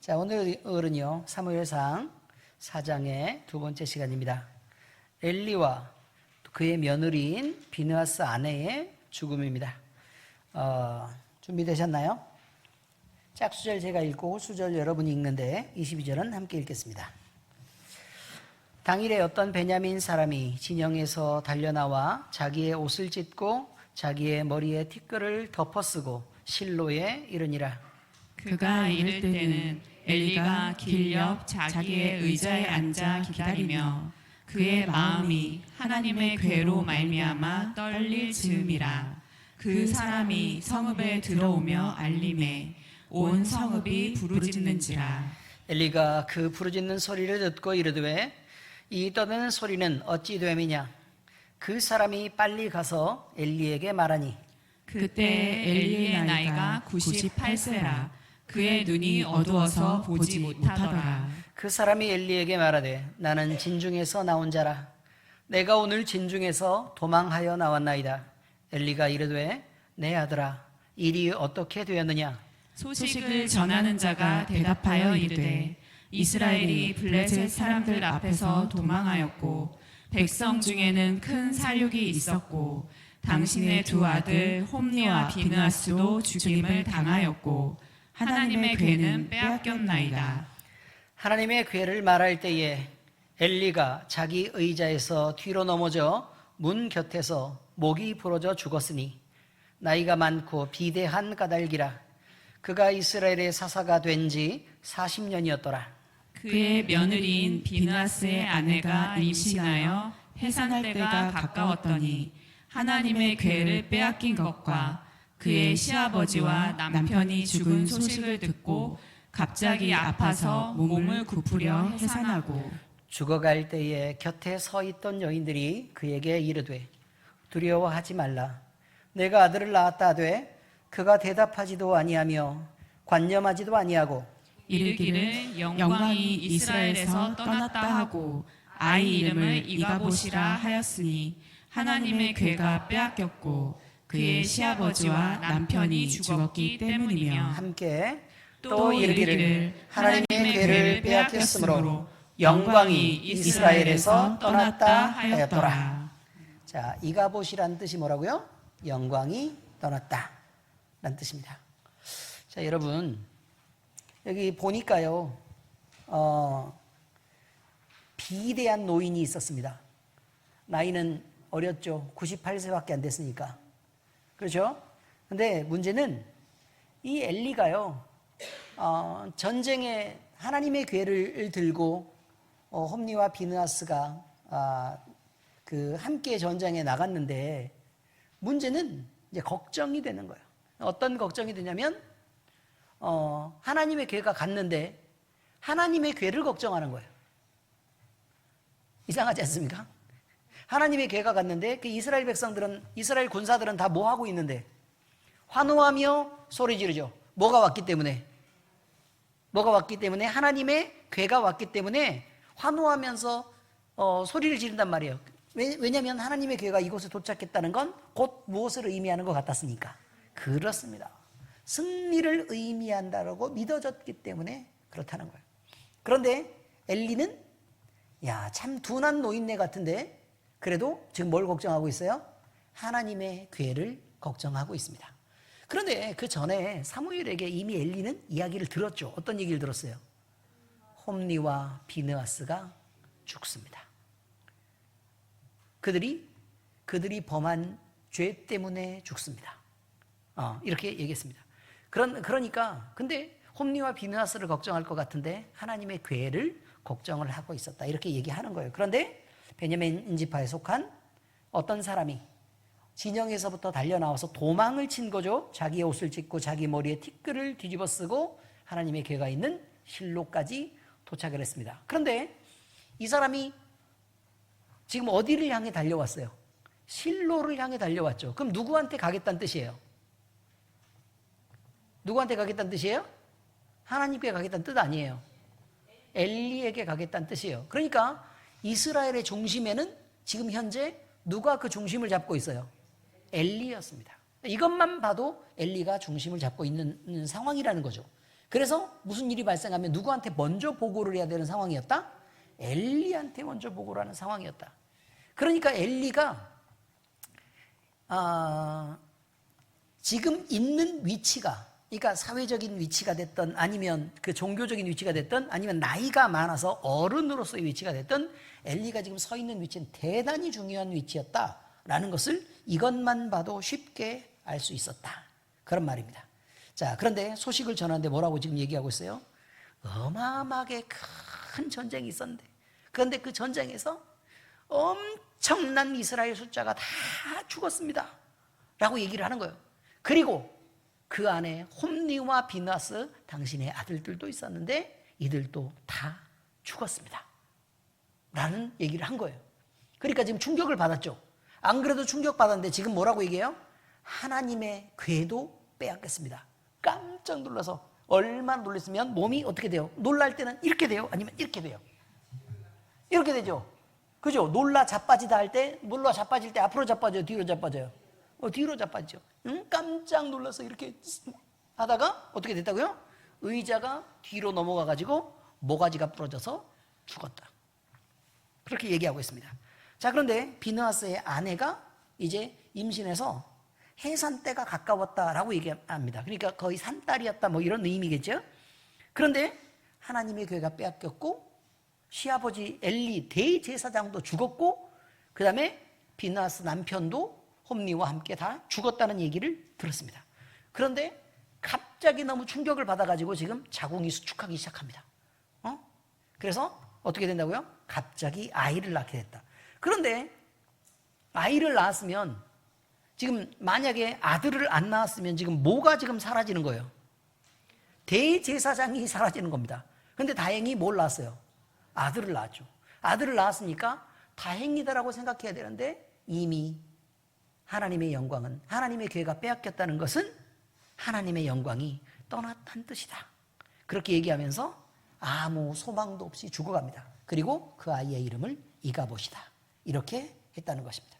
자, 오늘은요, 사무엘상 4장의 두 번째 시간입니다. 엘리와 그의 며느리인 비느하스 아내의 죽음입니다. 준비되셨나요? 짝수절 제가 읽고 수절 여러분이 읽는데 22절은 함께 읽겠습니다. 당일에 어떤 베냐민 사람이 진영에서 달려나와 자기의 옷을 찢고 자기의 머리에 티끌을 덮어쓰고 실로에 이르니라. 그가 이를 때는 엘리가 길 옆 자기의 의자에 앉아 기다리며 그의 마음이 하나님의 괴로 말미암아 떨릴 즈음이라. 그 사람이 성읍에 들어오며 알림에 온 성읍이 부르짖는지라. 엘리가 그 부르짖는 소리를 듣고 이르되 이 떠드는 소리는 어찌 됨이냐. 그 사람이 빨리 가서 엘리에게 말하니 그때 엘리의 나이가 98세라. 그의 눈이 어두워서 보지 못하더라. 그 사람이 엘리에게 말하되 나는 진중에서 나온 자라. 내가 오늘 진중에서 도망하여 나왔나이다. 엘리가 이르되 내 아들아 일이 어떻게 되었느냐. 소식을 전하는 자가 대답하여 이르되 이스라엘이 블레셋 사람들 앞에서 도망하였고 백성 중에는 큰 살육이 있었고 당신의 두 아들 홈니와 비느하스도 죽임을 당하였고 하나님의 괴는 빼앗겼나이다. 하나님의 괴를 말할 때에 엘리가 자기 의자에서 뒤로 넘어져 문 곁에서 목이 부러져 죽었으니 나이가 많고 비대한 까닭이라. 그가 이스라엘의 사사가 된 지 40년이었더라. 그의 며느리인 비느하스의 아내가 임신하여 해산할 때가 가까웠더니 하나님의 괴를 빼앗긴 것과 그의 시아버지와 남편이 죽은 소식을 듣고 갑자기 아파서 몸을 굽으려 해산하고 죽어갈 때에 곁에 서 있던 여인들이 그에게 이르되 두려워하지 말라. 내가 아들을 낳았다 하되 그가 대답하지도 아니하며 관념하지도 아니하고 이르기를 영광이 이스라엘에서 떠났다 하고 아이 이름을 이가봇이라 하였으니 하나님의 괴가 빼앗겼고 그의 시아버지와 남편이 죽었기 때문이며 함께 또 이르기를 하나님의 괴를 빼앗겼으므로 영광이 이스라엘에서 떠났다 하였더라. 자, 이가봇이란 뜻이 뭐라고요? 영광이 떠났다 라는 뜻입니다. 자, 여러분 여기 보니까요 비대한 노인이 있었습니다. 나이는 어렸죠. 98세밖에 안 됐으니까. 그렇죠? 근데 문제는 이 엘리가요 전쟁에 하나님의 괴를 들고 홈니와 비느하스가 그 함께 전장에 나갔는데 문제는 이제 걱정이 되는 거예요. 어떤 걱정이 되냐면 하나님의 괴가 갔는데 하나님의 괴를 걱정하는 거예요. 이상하지 않습니까? 하나님의 괴가 갔는데 그 이스라엘 백성들은, 이스라엘 군사들은 다 뭐 하고 있는데 환호하며 소리 지르죠. 뭐가 왔기 때문에 하나님의 괴가 왔기 때문에 환호하면서 소리를 지른단 말이에요. 왜냐하면 하나님의 괴가 이곳에 도착했다는 건 곧 무엇을 의미하는 것 같았으니까. 그렇습니다. 승리를 의미한다라고 믿어졌기 때문에 그렇다는 거예요. 그런데 엘리는 참 둔한 노인네 같은데 그래도 지금 뭘 걱정하고 있어요? 하나님의 괴를 걱정하고 있습니다. 그런데 그 전에 사무엘에게 이미 엘리는 이야기를 들었죠. 어떤 얘기를 들었어요? 홈니와 비느하스가 죽습니다. 그들이 범한 죄 때문에 죽습니다. 이렇게 얘기했습니다. 그러니까 근데 홈니와 비느하스를 걱정할 것 같은데 하나님의 괴를 걱정을 하고 있었다. 이렇게 얘기하는 거예요. 그런데 베냐민 인지파에 속한 어떤 사람이 진영에서부터 달려나와서 도망을 친 거죠. 자기의 옷을 찢고 자기 머리에 티끌을 뒤집어 쓰고 하나님의 괴가 있는 실로까지 도착을 했습니다. 그런데 이 사람이 지금 어디를 향해 달려왔어요? 실로를 향해 달려왔죠. 그럼 누구한테 가겠다는 뜻이에요? 누구한테 가겠다는 뜻이에요? 하나님께 가겠다는 뜻 아니에요. 엘리에게 가겠다는 뜻이에요. 그러니까 이스라엘의 중심에는 지금 현재 누가 그 중심을 잡고 있어요? 엘리였습니다. 이것만 봐도 엘리가 중심을 잡고 있는 상황이라는 거죠. 그래서 무슨 일이 발생하면 누구한테 먼저 보고를 해야 되는 상황이었다? 엘리한테 먼저 보고를 하는 상황이었다. 그러니까 엘리가 지금 있는 위치가, 그러니까 사회적인 위치가 됐던 아니면 그 종교적인 위치가 됐던 아니면 나이가 많아서 어른으로서의 위치가 됐던 엘리가 지금 서 있는 위치는 대단히 중요한 위치였다라는 것을 이것만 봐도 쉽게 알 수 있었다. 그런 말입니다. 자, 그런데 소식을 전하는데 뭐라고 지금 얘기하고 있어요? 어마어마하게 큰 전쟁이 있었는데, 그런데 그 전쟁에서 엄청난 이스라엘 숫자가 다 죽었습니다 라고 얘기를 하는 거예요. 그리고 그 안에 홈리와 비느하스 당신의 아들들도 있었는데 이들도 다 죽었습니다 라는 얘기를 한 거예요. 그러니까 지금 충격을 받았죠. 안 그래도 충격받았는데 지금 뭐라고 얘기해요? 하나님의 궤도 빼앗겼습니다. 깜짝 놀라서, 얼마나 놀랐으면 몸이 어떻게 돼요? 놀랄 때는 이렇게 돼요? 아니면 이렇게 돼요? 이렇게 되죠. 그죠? 놀라 자빠지다 할 때, 놀라 자빠질 때 앞으로 자빠져요? 뒤로 자빠져요? 뒤로 자빠지죠. 깜짝 놀라서 이렇게 하다가 어떻게 됐다고요? 의자가 뒤로 넘어가가지고 모가지가 부러져서 죽었다. 그렇게 얘기하고 있습니다. 자, 그런데 비느하스의 아내가 이제 임신해서 해산 때가 가까웠다라고 얘기합니다. 그러니까 거의 산딸이었다 뭐 이런 의미겠죠. 그런데 하나님의 교회가 빼앗겼고 시아버지 엘리 대제사장도 죽었고 그 다음에 비느하스 남편도 홈리와 함께 다 죽었다는 얘기를 들었습니다. 그런데 갑자기 너무 충격을 받아가지고 지금 자궁이 수축하기 시작합니다. 그래서 어떻게 된다고요? 갑자기 아이를 낳게 됐다. 그런데 아이를 낳았으면 지금 만약에 아들을 안 낳았으면 지금 뭐가 지금 사라지는 거예요? 대제사장이 사라지는 겁니다. 그런데 다행히 뭘 낳았어요? 아들을 낳았죠. 아들을 낳았으니까 다행이다라고 생각해야 되는데 이미 하나님의 영광은, 하나님의 교회가 빼앗겼다는 것은 하나님의 영광이 떠났다는 뜻이다. 그렇게 얘기하면서 아무 소망도 없이 죽어갑니다. 그리고 그 아이의 이름을 이가봇이다. 이렇게 했다는 것입니다.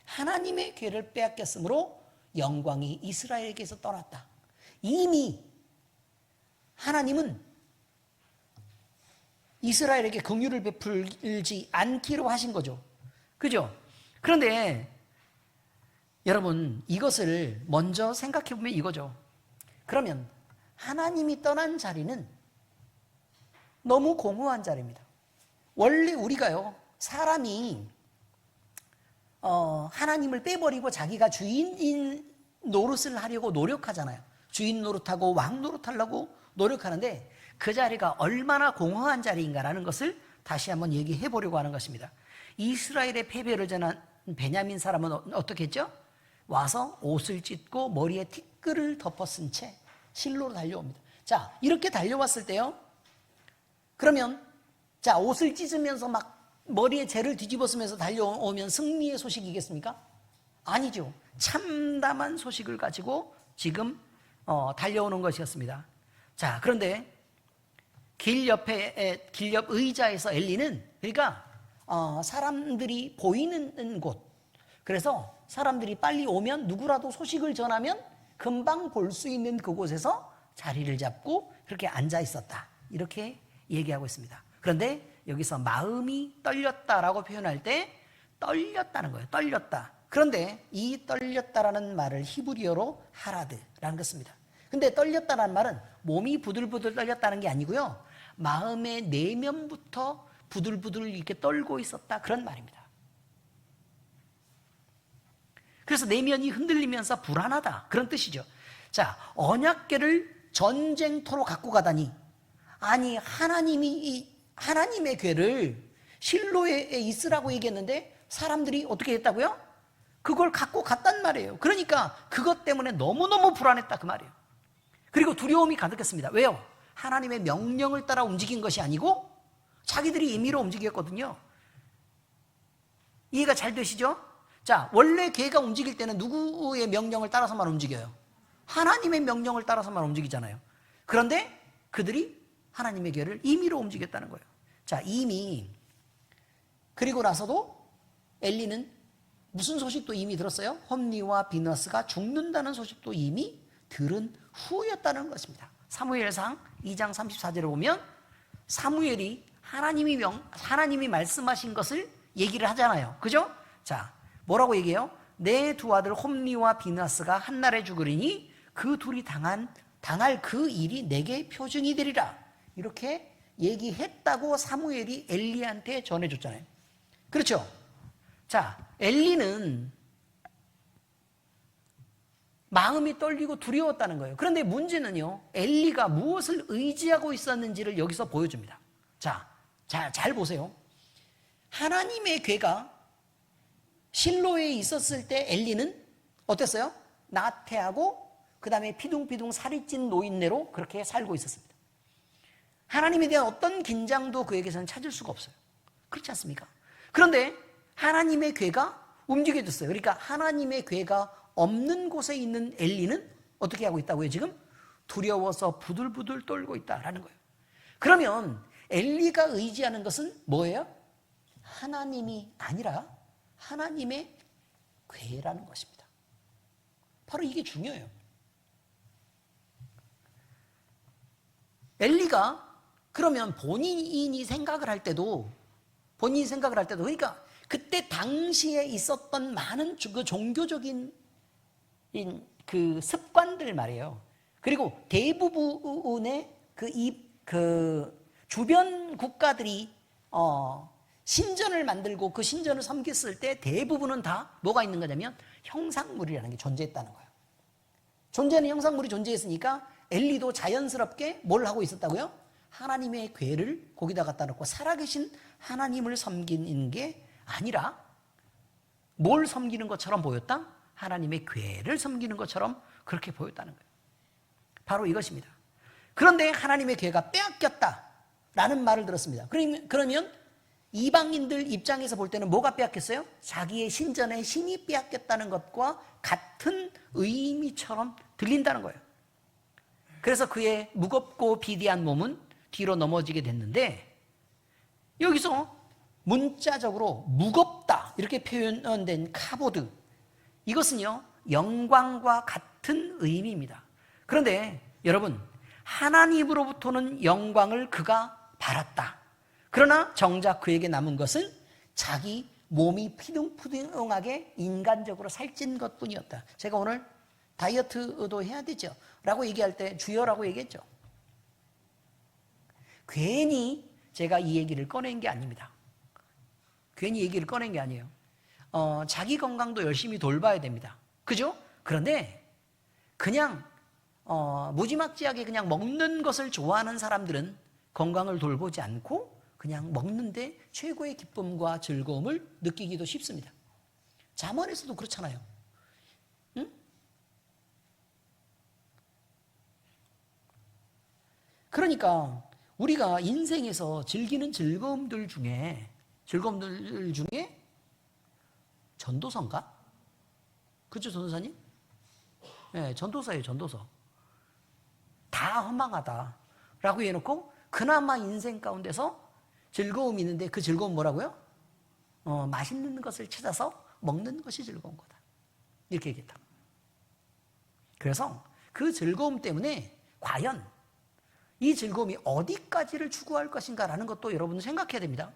하나님의 교회를 빼앗겼으므로 영광이 이스라엘에게서 떠났다. 이미 하나님은 이스라엘에게 긍휼을 베풀지 않기로 하신 거죠. 그죠? 그런데 여러분, 이것을 먼저 생각해 보면 이거죠. 그러면 하나님이 떠난 자리는 너무 공허한 자리입니다. 원래 우리가요, 사람이 하나님을 빼버리고 자기가 주인인 노릇을 하려고 노력하잖아요. 주인 노릇하고 왕 노릇하려고 노력하는데 그 자리가 얼마나 공허한 자리인가라는 것을 다시 한번 얘기해 보려고 하는 것입니다. 이스라엘의 패배를 전한 베냐민 사람은 어떻게 했죠? 와서 옷을 찢고 머리에 티끌을 덮어 쓴 채 실로로 달려옵니다. 자, 이렇게 달려왔을 때요, 그러면 자, 옷을 찢으면서 막 머리에 재를 뒤집어 쓰면서 달려오면 승리의 소식이겠습니까? 아니죠. 참담한 소식을 가지고 지금 달려오는 것이었습니다. 자, 그런데 길 옆 의자에서 엘리는, 그러니까 사람들이 보이는 곳, 그래서 사람들이 빨리 오면 누구라도 소식을 전하면 금방 볼 수 있는 그곳에서 자리를 잡고 그렇게 앉아 있었다. 이렇게 얘기하고 있습니다. 그런데 여기서 마음이 떨렸다라고 표현할 때 떨렸다는 거예요. 떨렸다. 그런데 이 떨렸다라는 말을 히브리어로 하라드라는 것입니다. 근데 떨렸다라는 말은 몸이 부들부들 떨렸다는 게 아니고요, 마음의 내면부터 부들부들 이렇게 떨고 있었다, 그런 말입니다. 그래서 내면이 흔들리면서 불안하다, 그런 뜻이죠. 자, 언약궤를 전쟁터로 갖고 가다니, 아니 하나님이 하나님의 궤를 실로에 있으라고 얘기했는데 사람들이 어떻게 했다고요? 그걸 갖고 갔단 말이에요. 그러니까 그것 때문에 너무너무 불안했다, 그 말이에요. 그리고 두려움이 가득했습니다. 왜요? 하나님의 명령을 따라 움직인 것이 아니고 자기들이 임의로 움직였거든요. 이해가 잘 되시죠? 자, 원래 궤가 움직일 때는 누구의 명령을 따라서만 움직여요? 하나님의 명령을 따라서만 움직이잖아요. 그런데 그들이 하나님의 궤를 임의로 움직였다는 거예요. 자, 이미 그리고 나서도 엘리는 무슨 소식도 이미 들었어요? 홈리와 비느하스가 죽는다는 소식도 이미 들은 후였다는 것입니다. 사무엘상 2장 34절에 보면 사무엘이 하나님이 말씀하신 것을 얘기를 하잖아요. 그죠? 자, 뭐라고 얘기해요? 내 두 아들 홈리와 비느하스가 한날에 죽으리니 그 둘이 당할 그 일이 내게 표징이 되리라. 이렇게 얘기했다고 사무엘이 엘리한테 전해줬잖아요. 그렇죠? 자, 엘리는 마음이 떨리고 두려웠다는 거예요. 그런데 문제는요, 엘리가 무엇을 의지하고 있었는지를 여기서 보여줍니다. 자, 잘 보세요. 하나님의 궤가 실로에 있었을 때 엘리는 어땠어요? 나태하고 그 다음에 피둥피둥 살이 찐 노인네로 그렇게 살고 있었습니다. 하나님에 대한 어떤 긴장도 그에게서는 찾을 수가 없어요. 그렇지 않습니까? 그런데 하나님의 궤가 움직여졌어요. 그러니까 하나님의 궤가 없는 곳에 있는 엘리는 어떻게 하고 있다고요? 지금 두려워서 부들부들 떨고 있다라는 거예요. 그러면 엘리가 의지하는 것은 뭐예요? 하나님이 아니라 하나님의 궤라는 것입니다. 바로 이게 중요해요. 엘리가 그러면 본인이 생각을 할 때도 그러니까 그때 당시에 있었던 많은 그 종교적인 그 습관들 말이에요. 그리고 대부분의 그 주변 국가들이 신전을 만들고 그 신전을 섬겼을 때 대부분은 다 뭐가 있는 거냐면 형상물이라는 게 존재했다는 거예요. 존재하는 형상물이 존재했으니까 엘리도 자연스럽게 뭘 하고 있었다고요? 하나님의 궤를 거기다 갖다 놓고 살아계신 하나님을 섬기는 게 아니라 뭘 섬기는 것처럼 보였다? 하나님의 궤를 섬기는 것처럼 그렇게 보였다는 거예요. 바로 이것입니다. 그런데 하나님의 궤가 빼앗겼다라는 말을 들었습니다. 그러면 이방인들 입장에서 볼 때는 뭐가 빼앗겼어요? 자기의 신전의 신이 빼앗겼다는 것과 같은 의미처럼 들린다는 거예요. 그래서 그의 무겁고 비대한 몸은 뒤로 넘어지게 됐는데, 여기서 문자적으로 무겁다 이렇게 표현된 카보드, 이것은요 영광과 같은 의미입니다. 그런데 여러분, 하나님으로부터는 영광을 그가 받았다. 그러나 정작 그에게 남은 것은 자기 몸이 피둥피둥하게 인간적으로 살찐 것뿐이었다. 제가 오늘 다이어트도 해야 되죠 라고 얘기할 때 주여라고 얘기했죠. 괜히 제가 이 얘기를 꺼낸 게 아닙니다. 괜히 얘기를 꺼낸 게 아니에요. 자기 건강도 열심히 돌봐야 됩니다. 그죠? 그런데 그냥 무지막지하게 그냥 먹는 것을 좋아하는 사람들은 건강을 돌보지 않고 그냥 먹는데 최고의 기쁨과 즐거움을 느끼기도 쉽습니다. 잠언에서도 그렇잖아요. 응? 그러니까 우리가 인생에서 즐기는 즐거움들 중에 전도서인가? 그죠, 전도사님? 네, 전도서예요, 전도서. 다 허망하다라고 해놓고 그나마 인생 가운데서 즐거움이 있는데 그 즐거움 뭐라고요? 맛있는 것을 찾아서 먹는 것이 즐거운 거다. 이렇게 얘기했다. 그래서 그 즐거움 때문에 과연 이 즐거움이 어디까지를 추구할 것인가라는 것도 여러분은 생각해야 됩니다.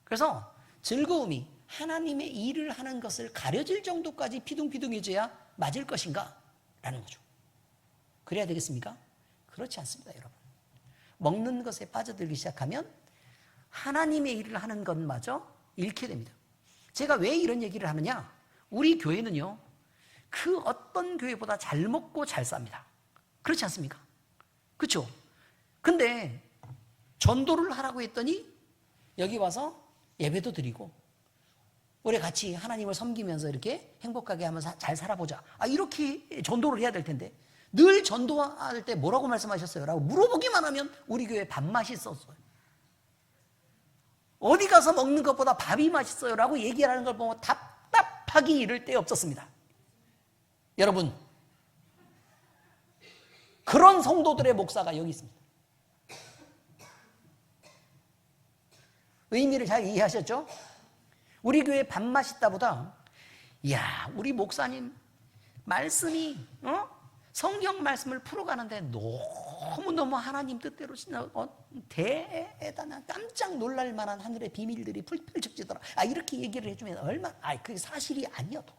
그래서 즐거움이 하나님의 일을 하는 것을 가려질 정도까지 피둥피둥해져야 맞을 것인가? 라는 거죠. 그래야 되겠습니까? 그렇지 않습니다, 여러분. 먹는 것에 빠져들기 시작하면 하나님의 일을 하는 것마저 잃게 됩니다. 제가 왜 이런 얘기를 하느냐? 우리 교회는요, 그 어떤 교회보다 잘 먹고 잘 삽니다. 그렇지 않습니까? 그렇죠? 근데 전도를 하라고 했더니 여기 와서 예배도 드리고 우리 같이 하나님을 섬기면서 이렇게 행복하게 하면서 잘 살아보자. 이렇게 전도를 해야 될 텐데 늘 전도할 때 뭐라고 말씀하셨어요? 라고 물어보기만 하면 우리 교회 밥 맛있었어요. 어디 가서 먹는 것보다 밥이 맛있어요 라고 얘기하는 걸 보면 답답하기 이를 데 없었습니다. 여러분, 그런 성도들의 목사가 여기 있습니다. 의미를 잘 이해하셨죠? 우리 교회 밥 맛있다보다 이야, 우리 목사님 말씀이 성경 말씀을 풀어가는데 너무 너무너무 하나님 뜻대로 진짜 대단한 깜짝 놀랄 만한 하늘의 비밀들이 펼쳐지더라. 이렇게 얘기를 해주면 그게 사실이 아니어도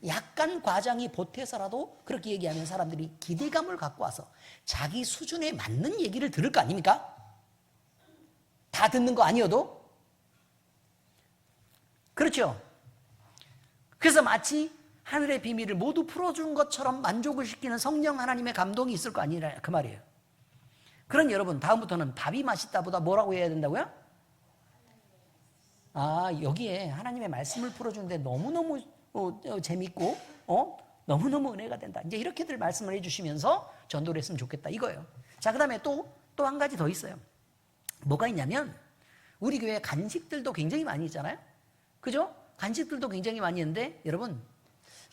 약간 과장이 보태서라도 그렇게 얘기하면 사람들이 기대감을 갖고 와서 자기 수준에 맞는 얘기를 들을 거 아닙니까? 다 듣는 거 아니어도. 그렇죠? 그래서 마치 하늘의 비밀을 모두 풀어준 것처럼 만족을 시키는 성령 하나님의 감동이 있을 거 아니라 그 말이에요. 그런 여러분, 다음부터는 밥이 맛있다보다 뭐라고 해야 된다고요? 여기에 하나님의 말씀을 풀어주는데 너무너무 재밌고 너무너무 은혜가 된다. 이제 이렇게들 말씀을 해주시면서 전도를 했으면 좋겠다 이거예요. 자, 그 다음에 또 한 가지 더 있어요. 뭐가 있냐면 우리 교회 간식들도 굉장히 많이 있잖아요. 그죠? 간식들도 굉장히 많이 있는데 여러분,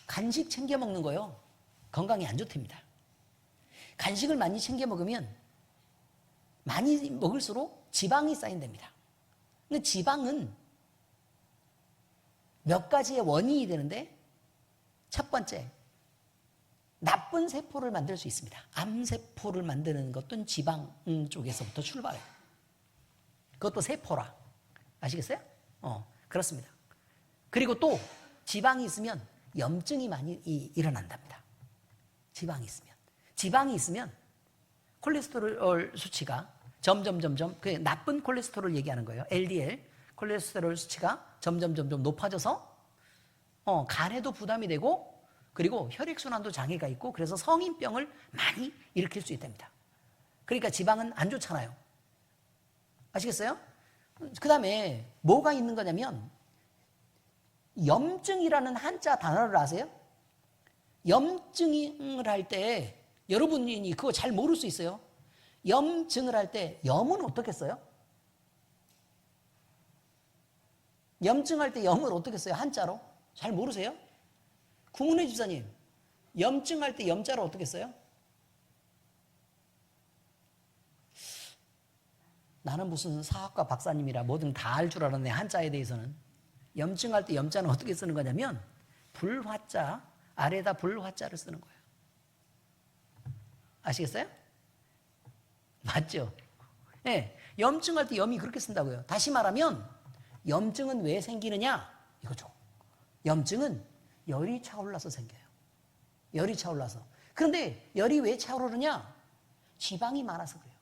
간식 챙겨 먹는 거요, 건강에 안 좋답니다. 간식을 많이 챙겨 먹으면 많이 먹을수록 지방이 쌓인답니다. 근데 지방은 몇 가지의 원인이 되는데, 첫 번째, 나쁜 세포를 만들 수 있습니다. 암세포를 만드는 것도 지방 쪽에서부터 출발해요. 그것도 세포라. 아시겠어요? 그렇습니다. 그리고 또 지방이 있으면 염증이 많이 일어난답니다. 지방이 있으면 콜레스테롤 수치가 점점 그 나쁜 콜레스테롤 얘기하는 거예요. LDL 콜레스테롤 수치가 점점 높아져서 간에도 부담이 되고, 그리고 혈액순환도 장애가 있고, 그래서 성인병을 많이 일으킬 수 있답니다. 그러니까 지방은 안 좋잖아요. 아시겠어요? 그 다음에 뭐가 있는 거냐면 염증이라는 한자 단어를 아세요? 염증을 할 때 여러분이 그거 잘 모를 수 있어요. 염증을 할 때 염은 어떻게 써요? 염증할 때 염을 어떻게 써요? 한자로? 잘 모르세요? 구문의 집사님, 염증할 때 염자로 어떻게 써요? 나는 무슨 사학과 박사님이라 뭐든 다 알 줄 알았네, 한자에 대해서는. 염증할 때 염자는 어떻게 쓰는 거냐면 불화자 아래다 불화자를 쓰는 거예요. 아시겠어요? 맞죠? 네, 염증할 때 염이 그렇게 쓴다고요. 다시 말하면 염증은 왜 생기느냐 이거죠. 염증은 열이 차올라서 생겨요. 열이 차올라서. 그런데 열이 왜 차오르느냐? 지방이 많아서 그래요.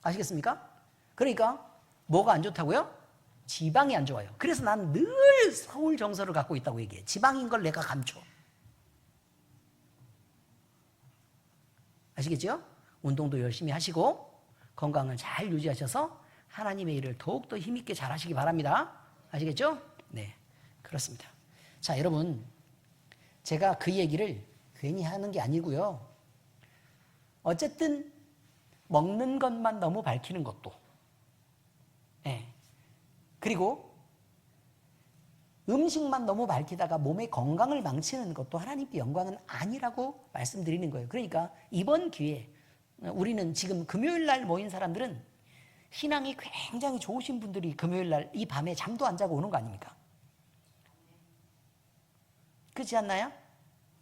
아시겠습니까? 그러니까 뭐가 안 좋다고요? 지방이 안 좋아요. 그래서 난 늘 서울 정서를 갖고 있다고 얘기해. 지방인 걸 내가 감춰. 아시겠죠? 운동도 열심히 하시고 건강을 잘 유지하셔서 하나님의 일을 더욱더 힘있게 잘 하시기 바랍니다. 아시겠죠? 네, 그렇습니다. 자, 여러분, 제가 그 얘기를 괜히 하는 게 아니고요. 어쨌든 먹는 것만 너무 밝히는 것도, 그리고 음식만 너무 밝히다가 몸의 건강을 망치는 것도 하나님께 영광은 아니라고 말씀드리는 거예요. 그러니까 이번 기회에 우리는 지금 금요일 날 모인 사람들은 신앙이 굉장히 좋으신 분들이 금요일 날 이 밤에 잠도 안 자고 오는 거 아닙니까? 그렇지 않나요?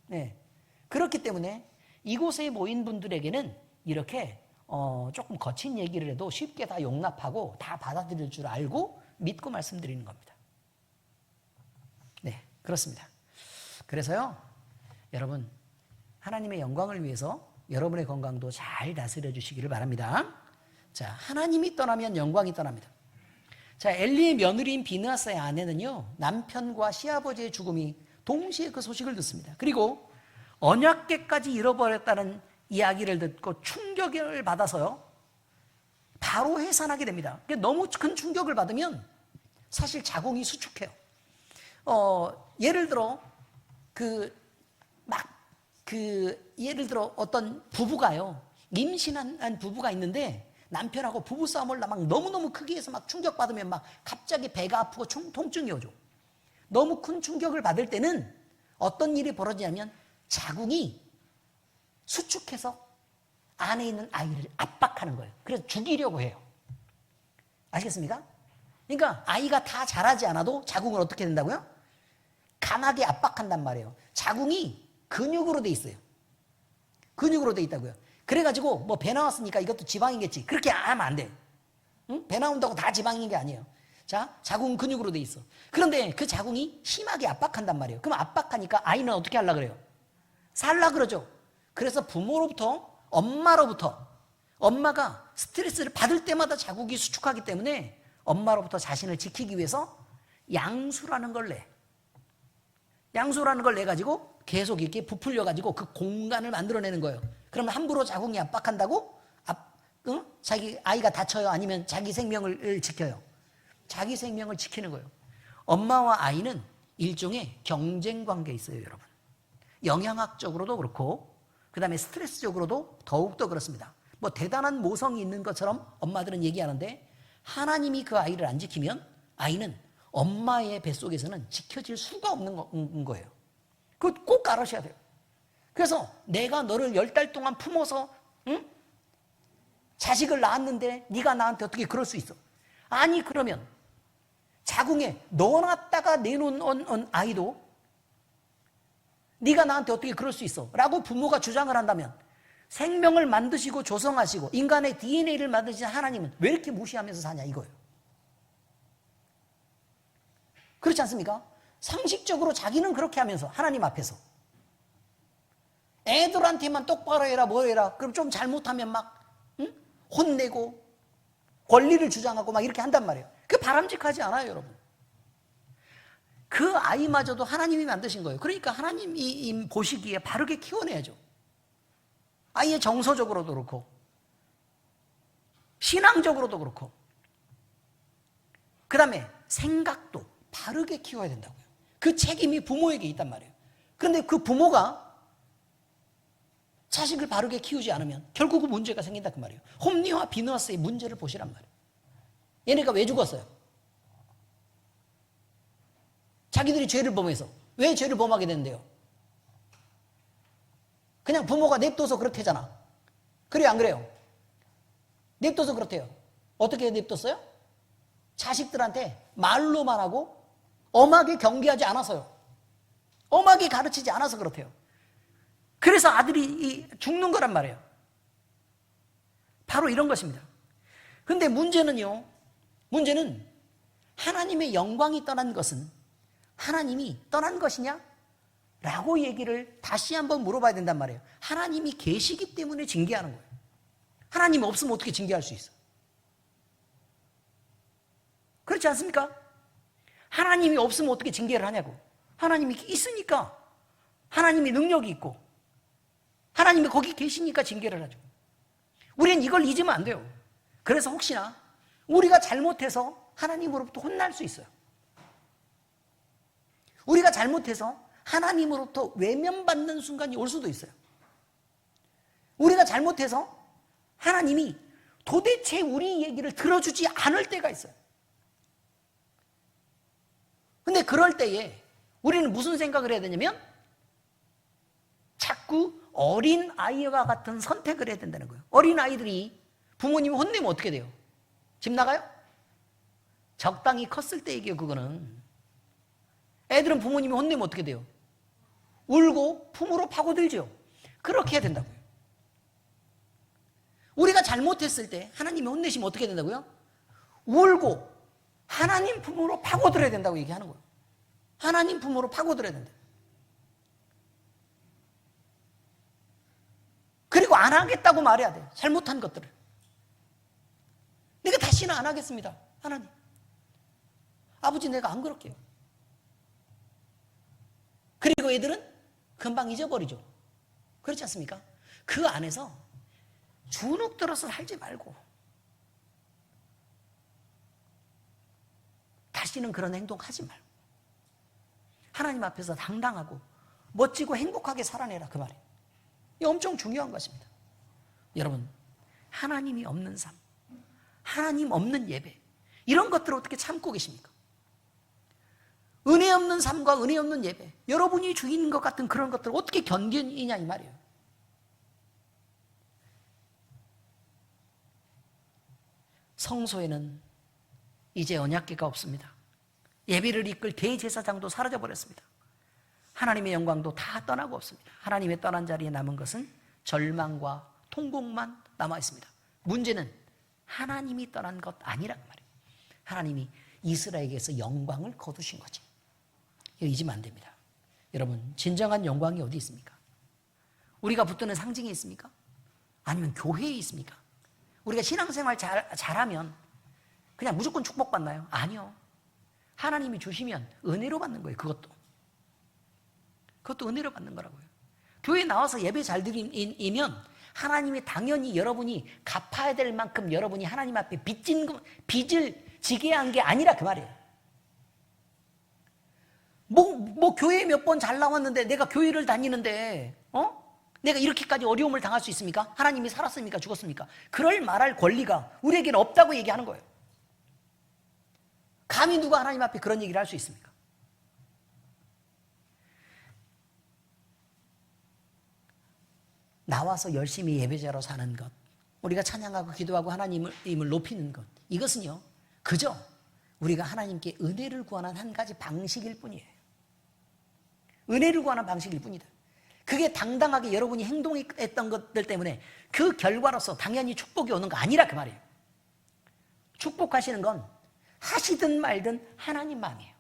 네. 그렇기 때문에 이곳에 모인 분들에게는 이렇게 조금 거친 얘기를 해도 쉽게 다 용납하고 다 받아들일 줄 알고 믿고 말씀드리는 겁니다. 네, 그렇습니다. 그래서요, 여러분, 하나님의 영광을 위해서 여러분의 건강도 잘 다스려 주시기를 바랍니다. 자, 하나님이 떠나면 영광이 떠납니다. 자, 엘리의 며느리인 비느하스의 아내는요, 남편과 시아버지의 죽음이 동시에 그 소식을 듣습니다. 그리고 언약궤까지 잃어버렸다는 이야기를 듣고 충격을 받아서요, 바로 해산하게 됩니다. 너무 큰 충격을 받으면 사실 자궁이 수축해요. 예를 들어 예를 들어 어떤 부부가요, 임신한 부부가 있는데 남편하고 부부싸움을 막 너무너무 크게 해서 막 충격받으면 막 갑자기 배가 아프고 통증이 오죠. 너무 큰 충격을 받을 때는 어떤 일이 벌어지냐면 자궁이 수축해서 안에 있는 아이를 압박하는 거예요. 그래서 죽이려고 해요. 아시겠습니까? 그러니까 아이가 다 자라지 않아도 자궁을 어떻게 된다고요? 강하게 압박한단 말이에요. 자궁이 근육으로 돼 있어요. 근육으로 돼 있다고요. 그래가지고 뭐 배 나왔으니까 이것도 지방이겠지. 그렇게 하면 안 돼. 응? 배 나온다고 다 지방인 게 아니에요. 자, 자궁은 근육으로 돼 있어. 그런데 그 자궁이 심하게 압박한단 말이에요. 그럼 압박하니까 아이는 어떻게 하려고 그래요? 살라 그러죠. 그래서 부모로부터, 엄마가 스트레스를 받을 때마다 자궁이 수축하기 때문에 엄마로부터 자신을 지키기 위해서 양수라는 걸 내. 양수라는 걸 내가지고 계속 이렇게 부풀려가지고 그 공간을 만들어내는 거예요. 그러면 함부로 자궁이 압박한다고 자기 아이가 다쳐요? 아니면 자기 생명을 지켜요? 자기 생명을 지키는 거예요. 엄마와 아이는 일종의 경쟁 관계에 있어요, 여러분. 영양학적으로도 그렇고 그 다음에 스트레스적으로도 더욱더 그렇습니다. 뭐 대단한 모성이 있는 것처럼 엄마들은 얘기하는데 하나님이 그 아이를 안 지키면 아이는 엄마의 뱃속에서는 지켜질 수가 없는 거예요. 그거 꼭 알아셔야 돼요. 그래서 내가 너를 10달 동안 품어서 자식을 낳았는데 네가 나한테 어떻게 그럴 수 있어? 아니 그러면 자궁에 넣어놨다가 내놓은 아이도 네가 나한테 어떻게 그럴 수 있어? 라고 부모가 주장을 한다면 생명을 만드시고 조성하시고 인간의 DNA를 만드신 하나님은 왜 이렇게 무시하면서 사냐 이거예요. 그렇지 않습니까? 상식적으로 자기는 그렇게 하면서 하나님 앞에서 애들한테만 똑바로 해라 뭐 해라 그럼 좀 잘못하면 막 혼내고 권리를 주장하고 막 이렇게 한단 말이에요. 그게 바람직하지 않아요, 여러분. 그 아이마저도 하나님이 만드신 거예요. 그러니까 하나님이 보시기에 바르게 키워내야죠. 아이의 정서적으로도 그렇고 신앙적으로도 그렇고 그 다음에 생각도 바르게 키워야 된다고요. 그 책임이 부모에게 있단 말이에요. 그런데 그 부모가 자식을 바르게 키우지 않으면 결국은 문제가 생긴다 그 말이에요. 홈리와 비느하스의 문제를 보시란 말이에요. 얘네가 왜 죽었어요? 자기들이 죄를 범해서. 왜 죄를 범하게 된대요? 그냥 부모가 냅둬서 그렇대잖아. 그래요 안 그래요? 냅둬서 그렇대요. 어떻게 냅뒀어요? 자식들한테 말로만 하고 엄하게 경계하지 않아서요. 엄하게 가르치지 않아서 그렇대요. 그래서 아들이 죽는 거란 말이에요. 바로 이런 것입니다. 근데 문제는 하나님의 영광이 떠난 것은 하나님이 떠난 것이냐? 라고 얘기를 다시 한번 물어봐야 된단 말이에요. 하나님이 계시기 때문에 징계하는 거예요. 하나님 없으면 어떻게 징계할 수 있어? 그렇지 않습니까? 하나님이 없으면 어떻게 징계를 하냐고. 하나님이 있으니까 하나님이 능력이 있고 하나님이 거기 계시니까 징계를 하죠. 우리는 이걸 잊으면 안 돼요. 그래서 혹시나 우리가 잘못해서 하나님으로부터 혼날 수 있어요. 우리가 잘못해서 하나님으로부터 외면받는 순간이 올 수도 있어요. 우리가 잘못해서 하나님이 도대체 우리 얘기를 들어주지 않을 때가 있어요. 근데 그럴 때에 우리는 무슨 생각을 해야 되냐면 자꾸 어린 아이와 같은 선택을 해야 된다는 거예요. 어린 아이들이 부모님이 혼내면 어떻게 돼요? 집 나가요? 적당히 컸을 때 얘기예요. 그거는 애들은 부모님이 혼내면 어떻게 돼요? 울고 품으로 파고들죠. 그렇게 해야 된다고요. 우리가 잘못했을 때 하나님이 혼내시면 어떻게 된다고요? 울고 하나님 품으로 파고들어야 된다고 얘기하는 거예요. 하나님 품으로 파고들어야 된다. 그리고 안 하겠다고 말해야 돼요. 잘못한 것들을. 내가 다시는 안 하겠습니다. 하나님. 아버지 내가 안 그럴게요. 그리고 애들은 금방 잊어버리죠. 그렇지 않습니까? 그 안에서 주눅 들어서 살지 말고 다시는 그런 행동하지 말고 하나님 앞에서 당당하고 멋지고 행복하게 살아내라 그 말이에요. 이게 엄청 중요한 것입니다. 여러분, 하나님이 없는 삶, 하나님 없는 예배 이런 것들을 어떻게 참고 계십니까? 은혜 없는 삶과 은혜 없는 예배, 여러분이 주인 것 같은 그런 것들을 어떻게 견디느냐 이 말이에요. 성소에는 이제 언약궤가 없습니다. 예배를 이끌 대제사장도 사라져버렸습니다. 하나님의 영광도 다 떠나고 없습니다. 하나님의 떠난 자리에 남은 것은 절망과 통곡만 남아 있습니다. 문제는 하나님이 떠난 것 아니란 말이에요. 하나님이 이스라엘에게서 영광을 거두신 거지. 이거 잊으면 안 됩니다. 여러분, 진정한 영광이 어디 있습니까? 우리가 붙드는 상징이 있습니까? 아니면 교회에 있습니까? 우리가 신앙생활 잘하면 그냥 무조건 축복받나요? 아니요. 하나님이 주시면 은혜로 받는 거예요. 그것도 은혜로 받는 거라고요. 교회에 나와서 예배 잘 드리면 하나님이 당연히 여러분이 갚아야 될 만큼 여러분이 하나님 앞에 빚을 지게 한 게 아니라 그 말이에요. 뭐 교회에 몇 번 잘 나왔는데 내가 교회를 다니는데 내가 이렇게까지 어려움을 당할 수 있습니까? 하나님이 살았습니까? 죽었습니까? 그럴 말할 권리가 우리에게는 없다고 얘기하는 거예요. 감히 누가 하나님 앞에 그런 얘기를 할 수 있습니까? 나와서 열심히 예배자로 사는 것, 우리가 찬양하고 기도하고 하나님을 높이는 것, 이것은요 그저 우리가 하나님께 은혜를 구하는 한 가지 방식일 뿐이에요. 은혜를 구하는 방식일 뿐이다. 그게 당당하게 여러분이 행동했던 것들 때문에 그 결과로서 당연히 축복이 오는 거 아니라 그 말이에요. 축복하시는 건 하시든 말든 하나님 마음이에요.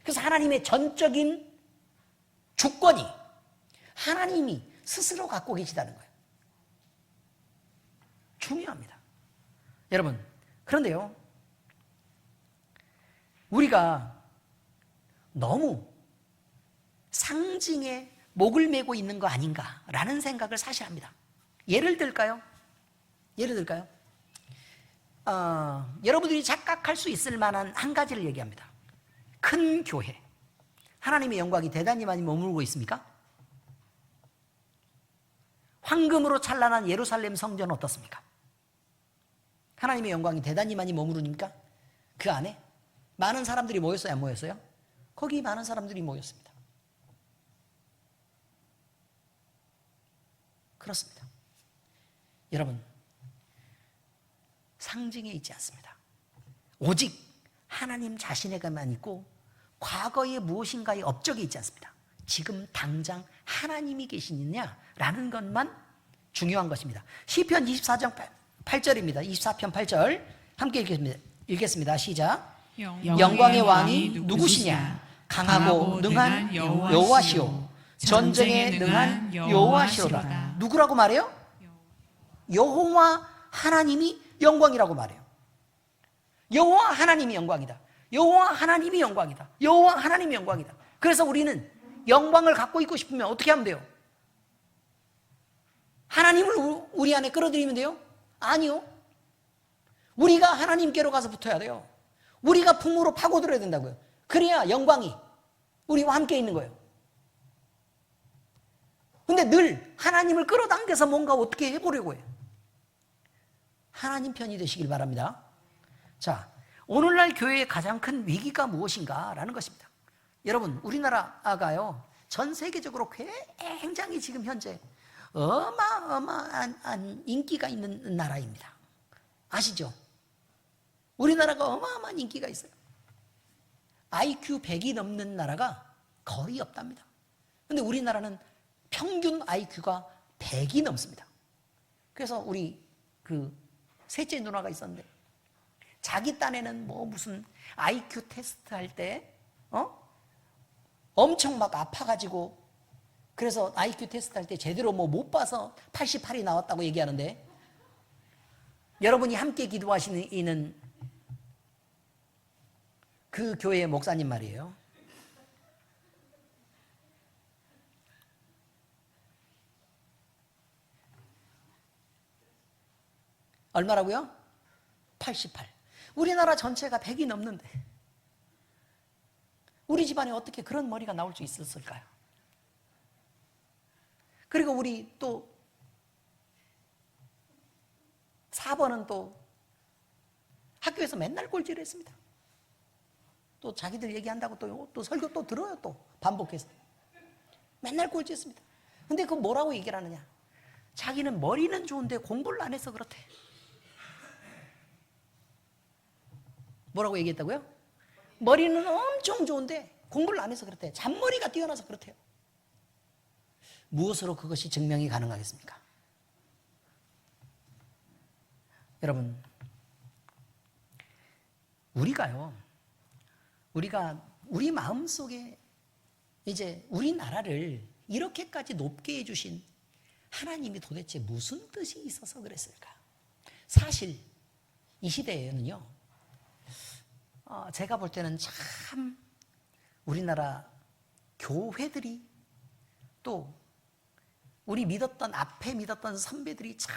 그래서 하나님의 전적인 주권이 하나님이 스스로 갖고 계시다는 거예요. 중요합니다. 여러분, 그런데요, 우리가 너무 상징에 목을 메고 있는 거 아닌가라는 생각을 사실 합니다. 예를 들까요? 여러분들이 착각할 수 있을 만한 한 가지를 얘기합니다. 큰 교회, 하나님의 영광이 대단히 많이 머물고 있습니까? 황금으로 찬란한 예루살렘 성전은 어떻습니까? 하나님의 영광이 대단히 많이 머무르니까 그 안에 많은 사람들이 모였어요? 안 모였어요? 거기 많은 사람들이 모였습니다. 그렇습니다. 여러분, 상징에 있지 않습니다. 오직 하나님 자신에게만 있고 과거에 무엇인가의 업적이 있지 않습니다. 지금 당장 하나님이 계시느냐라는 것만 중요한 것입니다. 시편 24장 8절입니다. 24편 8절 함께 읽겠습니다. 시작. 영광의 왕이 누구시냐? 강하고 능한 여호와시오. 전쟁에 능한 여호와시로다. 누구라고 말해요? 여호와 하나님이 영광이라고 말해요. 여호와 하나님이 영광이다. 여호와 하나님이 영광이다. 여호와 하나님이 영광이다. 그래서 우리는 영광을 갖고 있고 싶으면 어떻게 하면 돼요? 하나님을 우리 안에 끌어들이면 돼요? 아니요. 우리가 하나님께로 가서 붙어야 돼요. 우리가 품으로 파고들어야 된다고요. 그래야 영광이 우리와 함께 있는 거예요. 근데 늘 하나님을 끌어당겨서 뭔가 어떻게 해보려고 해요. 하나님 편이 되시길 바랍니다. 자, 오늘날 교회의 가장 큰 위기가 무엇인가라는 것입니다. 여러분, 우리나라가요 전 세계적으로 굉장히 지금 현재 어마어마한 인기가 있는 나라입니다. 아시죠? 우리나라가 어마어마한 인기가 있어요. IQ 100이 넘는 나라가 거의 없답니다. 근데 우리나라는 평균 IQ가 100이 넘습니다. 그래서 우리 그 셋째 누나가 있었는데 자기 딴에는 뭐 무슨 IQ 테스트 할 때 엄청 막 아파가지고 그래서 IQ 테스트 할 때 제대로 뭐 못 봐서 88이 나왔다고 얘기하는데 여러분이 함께 기도하시는 그 교회의 목사님 말이에요. 얼마라고요? 88. 우리나라 전체가 100이 넘는데 우리 집안에 어떻게 그런 머리가 나올 수 있었을까요? 그리고 우리 또 4번은 또 학교에서 맨날 꼴찌를 했습니다. 또 자기들 얘기한다고 또 설교 또 들어요. 또 반복해서 맨날 꼴찌했습니다. 근데 그 뭐라고 얘기를 하느냐? 자기는 머리는 좋은데 공부를 안 해서 그렇대. 뭐라고 얘기했다고요? 머리는 엄청 좋은데 공부를 안 해서 그렇대. 잔머리가 뛰어나서 그렇대요. 무엇으로 그것이 증명이 가능하겠습니까? 여러분, 우리가 우리 마음속에 이제 우리나라를 이렇게까지 높게 해주신 하나님이 도대체 무슨 뜻이 있어서 그랬을까? 사실 이 시대에는요, 제가 볼 때는 참 우리나라 교회들이 또 우리 앞에 믿었던 선배들이 참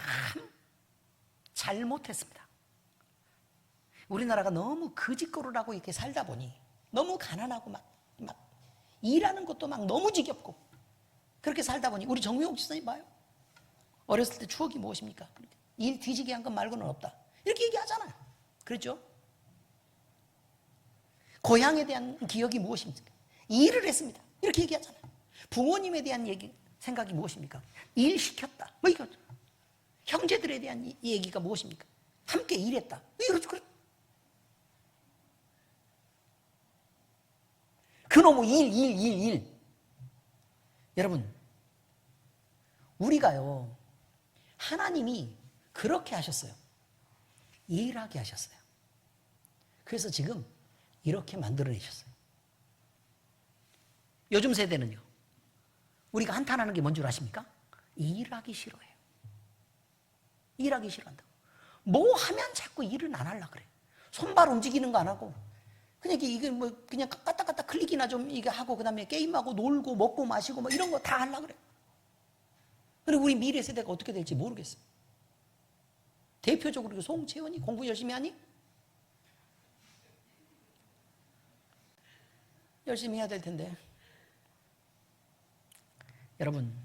잘못했습니다. 우리나라가 너무 거짓거리라고 이렇게 살다 보니 너무 가난하고 막 일하는 것도 막 너무 지겹고 그렇게 살다 보니 우리 정명옥 지사님 봐요. 어렸을 때 추억이 무엇입니까? 일 뒤지게 한 것 말고는 없다. 이렇게 얘기하잖아요. 그렇죠? 고향에 대한 기억이 무엇입니까? 일을 했습니다. 이렇게 얘기하잖아요. 부모님에 대한 생각이 무엇입니까? 일 시켰다. 뭐 이거. 형제들에 대한 얘기가 무엇입니까? 함께 일했다. 이렇죠. 그놈의 일. 여러분, 우리가요, 하나님이 그렇게 하셨어요. 일하게 하셨어요. 그래서 지금 이렇게 만들어내셨어요. 요즘 세대는요, 우리가 한탄하는 게 뭔 줄 아십니까? 일하기 싫어해요. 일하기 싫어한다고. 뭐 하면 자꾸 일을 안 하려고 그래요. 손발 움직이는 거 안 하고, 그냥 이게 뭐 그냥 까딱까딱 클릭이나 좀 이게 하고, 그 다음에 게임하고 놀고 먹고 마시고 뭐 이런 거 다 하려고 그래요. 그리고 우리 미래 세대가 어떻게 될지 모르겠어요. 대표적으로 송채원이 공부 열심히 하니? 열심히 해야 될 텐데. 여러분,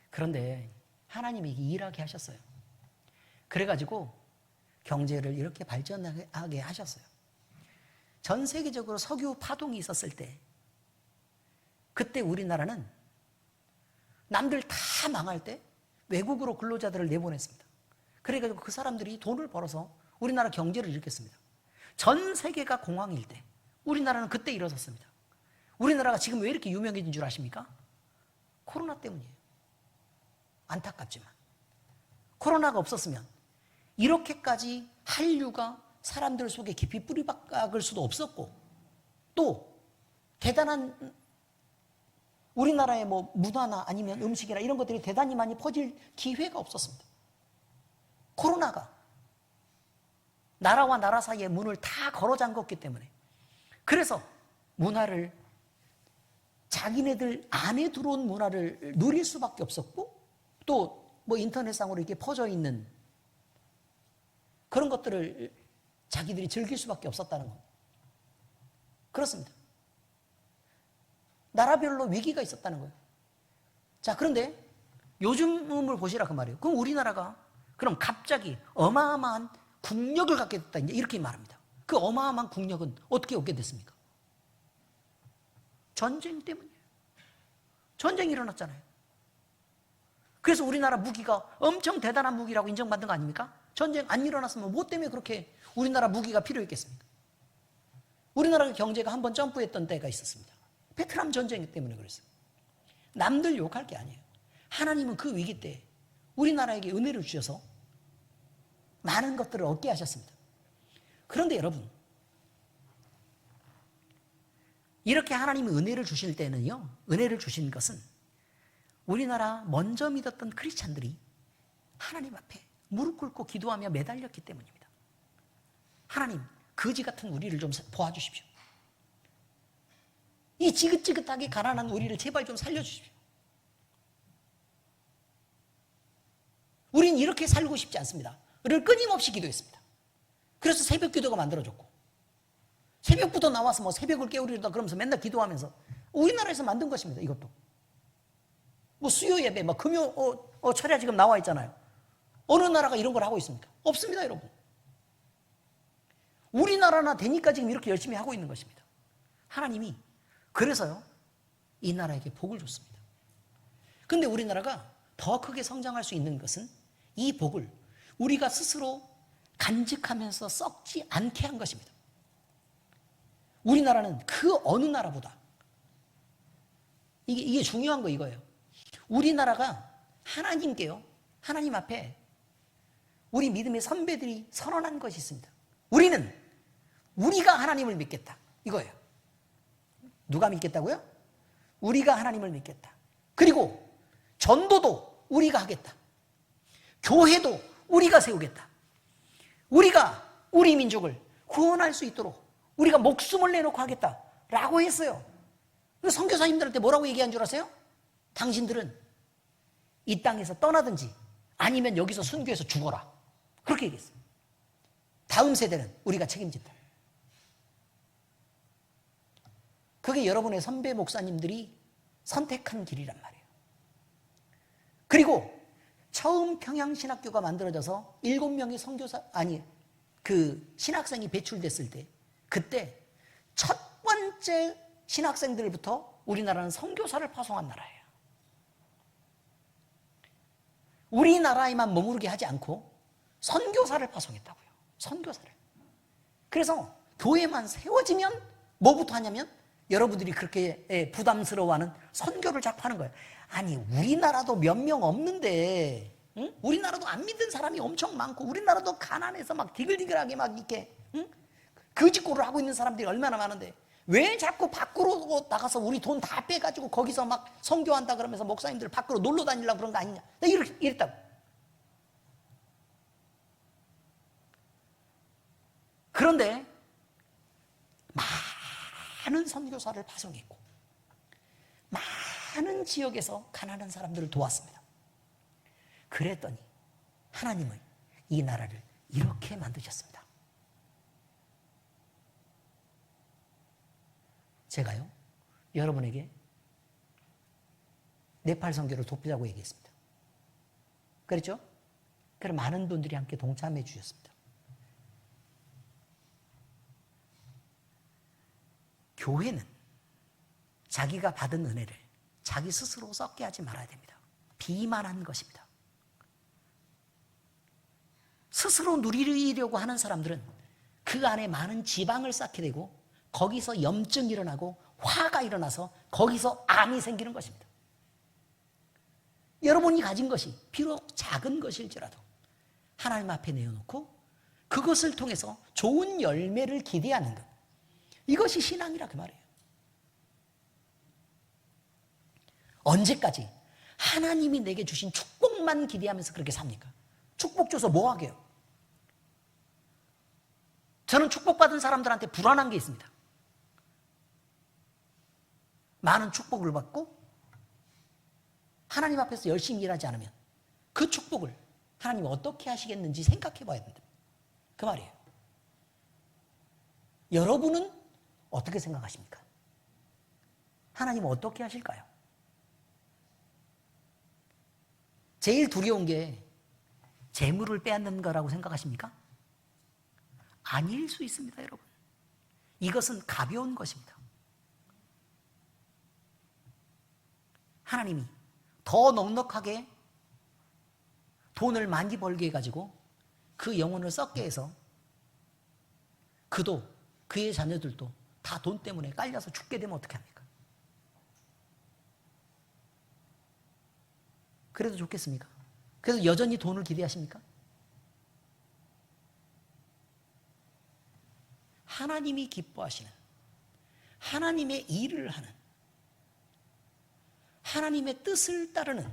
그런데 하나님이 일하게 하셨어요. 그래가지고 경제를 이렇게 발전하게 하셨어요. 전 세계적으로 석유 파동이 있었을 때, 그때 우리나라는 남들 다 망할 때 외국으로 근로자들을 내보냈습니다. 그래가지고 그 사람들이 돈을 벌어서 우리나라 경제를 일으켰습니다. 전 세계가 공황일 때 우리나라는 그때 일어섰습니다. 우리나라가 지금 왜 이렇게 유명해진 줄 아십니까? 코로나 때문이에요. 안타깝지만 코로나가 없었으면 이렇게까지 한류가 사람들 속에 깊이 뿌리박을 수도 없었고, 또 대단한 우리나라의 뭐 문화나 아니면 음식이나 이런 것들이 대단히 많이 퍼질 기회가 없었습니다. 코로나가 나라와 나라 사이의 문을 다 걸어 잠궜기 때문에, 그래서 문화를, 자기네들 안에 들어온 문화를 누릴 수밖에 없었고, 또 뭐 인터넷상으로 이렇게 퍼져 있는 그런 것들을 자기들이 즐길 수밖에 없었다는 것. 그렇습니다. 나라별로 위기가 있었다는 거예요. 자, 그런데 요즘을 보시라 그 말이에요. 그럼 우리나라가 그럼 갑자기 어마어마한 국력을 갖게 됐다, 이제 이렇게 말합니다. 그 어마어마한 국력은 어떻게 얻게 됐습니까? 전쟁 때문이에요. 전쟁이 일어났잖아요. 그래서 우리나라 무기가 엄청 대단한 무기라고 인정받는 거 아닙니까? 전쟁 안 일어났으면 뭐 때문에 그렇게 우리나라 무기가 필요했겠습니까? 우리나라 경제가 한번 점프했던 때가 있었습니다. 베트남 전쟁 때문에 그랬어요. 남들 욕할 게 아니에요. 하나님은 그 위기 때 우리나라에게 은혜를 주셔서 많은 것들을 얻게 하셨습니다. 그런데 여러분, 이렇게 하나님이 은혜를 주실 때는요, 은혜를 주신 것은 우리나라 먼저 믿었던 크리스찬들이 하나님 앞에 무릎 꿇고 기도하며 매달렸기 때문입니다. 하나님, 거지 같은 우리를 좀 도와주십시오. 이 지긋지긋하게 가난한 우리를 제발 좀 살려주십시오. 우린 이렇게 살고 싶지 않습니다. 를 끊임없이 기도했습니다. 그래서 새벽 기도가 만들어졌고, 새벽부터 나와서 뭐 새벽을 깨우리다 그러면서 맨날 기도하면서 우리나라에서 만든 것입니다. 이것도 뭐 수요 예배, 뭐 금요 철야 지금 나와 있잖아요. 어느 나라가 이런 걸 하고 있습니까? 없습니다, 여러분. 우리나라나 되니까 지금 이렇게 열심히 하고 있는 것입니다. 하나님이 그래서요, 이 나라에게 복을 줬습니다. 근데 우리나라가 더 크게 성장할 수 있는 것은 이 복을 우리가 스스로 간직하면서 썩지 않게 한 것입니다. 우리나라는 그 어느 나라보다, 이게 중요한 거 이거예요. 우리나라가 하나님께요, 하나님 앞에 우리 믿음의 선배들이 선언한 것이 있습니다. 우리가 하나님을 믿겠다. 이거예요. 누가 믿겠다고요? 우리가 하나님을 믿겠다. 그리고 전도도 우리가 하겠다. 교회도 우리가 세우겠다. 우리가 우리 민족을 구원할 수 있도록 우리가 목숨을 내놓고 하겠다라고 했어요. 선교사님들한테 뭐라고 얘기한 줄 아세요? 당신들은 이 땅에서 떠나든지 아니면 여기서 순교해서 죽어라. 그렇게 얘기했어요. 다음 세대는 우리가 책임진다. 그게 여러분의 선배 목사님들이 선택한 길이란 말이에요. 그리고 처음 평양신학교가 만들어져서 7명의 신학생이 배출됐을 때, 그때 첫 번째 신학생들부터 우리나라는 선교사를 파송한 나라예요. 우리나라에만 머무르게 하지 않고 선교사를 파송했다고요. 선교사를. 그래서 교회만 세워지면 뭐부터 하냐면 여러분들이 그렇게 부담스러워하는 선교를 자꾸 하는 거예요. 아니, 우리나라도 몇 명 없는데, 응? 우리나라도 안 믿는 사람이 엄청 많고, 우리나라도 가난해서 막 디글디글하게 막 이렇게, 응? 거짓고를 하고 있는 사람들이 얼마나 많은데, 왜 자꾸 밖으로 나가서 우리 돈 다 빼가지고 거기서 막 선교한다 그러면서 목사님들 밖으로 놀러 다니려고 그런 거 아니냐? 내가 이랬다고. 그런데 많은 선교사를 파송했고 많은 지역에서 가난한 사람들을 도왔습니다. 그랬더니 하나님은 이 나라를 이렇게 만드셨습니다. 제가요, 여러분에게 네팔 선교를 돕자고 얘기했습니다. 그렇죠? 그럼 많은 분들이 함께 동참해 주셨습니다. 교회는 자기가 받은 은혜를 자기 스스로 썩게 하지 말아야 됩니다. 비만한 것입니다. 스스로 누리려고 하는 사람들은 그 안에 많은 지방을 쌓게 되고 거기서 염증이 일어나고 화가 일어나서 거기서 암이 생기는 것입니다. 여러분이 가진 것이 비록 작은 것일지라도 하나님 앞에 내어놓고 그것을 통해서 좋은 열매를 기대하는 것, 이것이 신앙이라 그 말이에요. 언제까지 하나님이 내게 주신 축복만 기대하면서 그렇게 삽니까? 축복 줘서 뭐 하게요? 저는 축복받은 사람들한테 불안한 게 있습니다. 많은 축복을 받고 하나님 앞에서 열심히 일하지 않으면 그 축복을 하나님이 어떻게 하시겠는지 생각해 봐야 된다. 그 말이에요. 여러분은 어떻게 생각하십니까? 하나님은 어떻게 하실까요? 제일 두려운 게 재물을 빼앗는 거라고 생각하십니까? 아닐 수 있습니다, 여러분. 이것은 가벼운 것입니다. 하나님이 더 넉넉하게 돈을 많이 벌게 해가지고 그 영혼을 썩게 해서 그도 그의 자녀들도 다 돈 때문에 깔려서 죽게 되면 어떻게 합니까? 그래도 좋겠습니까? 그래서 여전히 돈을 기대하십니까? 하나님이 기뻐하시는, 하나님의 일을 하는, 하나님의 뜻을 따르는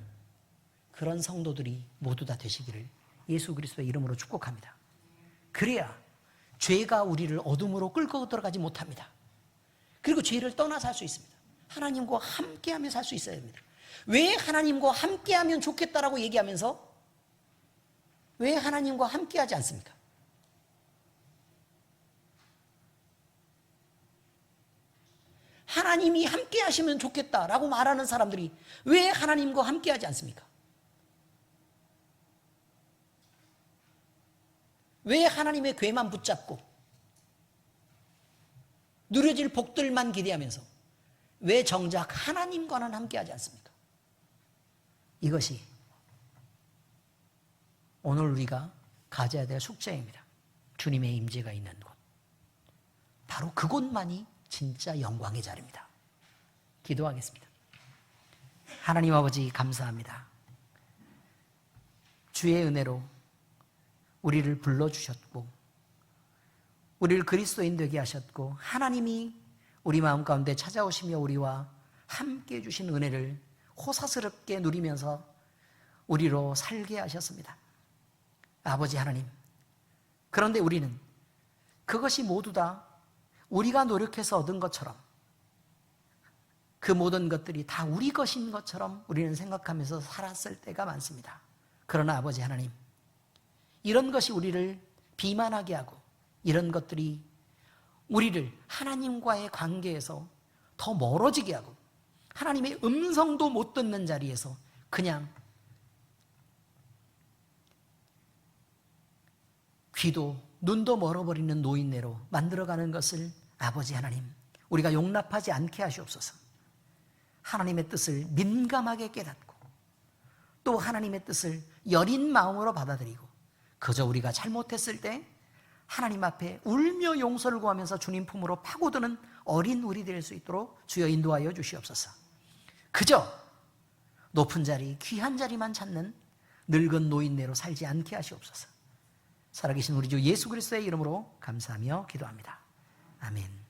그런 성도들이 모두 다 되시기를 예수 그리스도의 이름으로 축복합니다. 그래야 죄가 우리를 어둠으로 끌고 들어가지 못합니다. 그리고 죄를 떠나 살 수 있습니다. 하나님과 함께하며 살 수 있어야 됩니다. 왜 하나님과 함께하면 좋겠다라고 얘기하면서 왜 하나님과 함께하지 않습니까? 하나님이 함께하시면 좋겠다라고 말하는 사람들이 왜 하나님과 함께하지 않습니까? 왜 하나님의 궤만 붙잡고 누려질 복들만 기대하면서 왜 정작 하나님과는 함께하지 않습니까? 이것이 오늘 우리가 가져야 될 숙제입니다. 주님의 임재가 있는 곳, 바로 그곳만이 진짜 영광의 자리입니다. 기도하겠습니다. 하나님 아버지 감사합니다. 주의 은혜로 우리를 불러주셨고 우리를 그리스도인 되게 하셨고 하나님이 우리 마음 가운데 찾아오시며 우리와 함께 해주신 은혜를 호사스럽게 누리면서 우리로 살게 하셨습니다. 아버지 하나님, 그런데 우리는 그것이 모두 다 우리가 노력해서 얻은 것처럼 그 모든 것들이 다 우리 것인 것처럼 우리는 생각하면서 살았을 때가 많습니다. 그러나 아버지 하나님, 이런 것이 우리를 비만하게 하고 이런 것들이 우리를 하나님과의 관계에서 더 멀어지게 하고 하나님의 음성도 못 듣는 자리에서 그냥 귀도 눈도 멀어버리는 노인네로 만들어가는 것을 아버지 하나님, 우리가 용납하지 않게 하시옵소서. 하나님의 뜻을 민감하게 깨닫고 또 하나님의 뜻을 여린 마음으로 받아들이고 그저 우리가 잘못했을 때 하나님 앞에 울며 용서를 구하면서 주님 품으로 파고드는 어린 우리 될 수 있도록 주여 인도하여 주시옵소서. 그저 높은 자리, 귀한 자리만 찾는 늙은 노인네로 살지 않게 하시옵소서. 살아계신 우리 주 예수 그리스도의 이름으로 감사하며 기도합니다. 아멘.